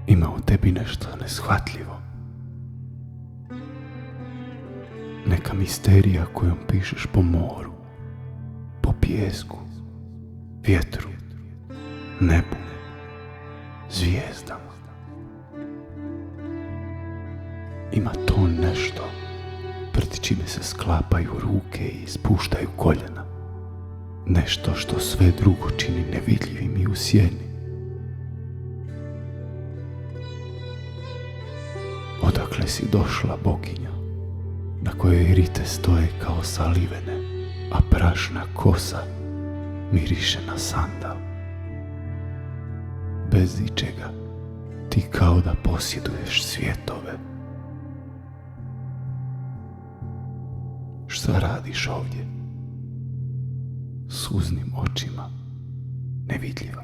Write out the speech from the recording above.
Ima u tebi nešto neshvatljivo. Neka misterija kojom pišeš po moru, po pijesku, vjetru, nebu, zvijezdama. Ima to nešto pred čime se sklapaju ruke i spuštaju koljena. Nešto što sve drugo čini nevidljivim i u sjeni. Odakle si došla, boginja, na kojoj rite stoje kao salivene, a prašna kosa miriše na sandal? Bez ičega ti kao da posjeduješ svjetove. Šta radiš ovdje? Suznim očima, nevidljiva.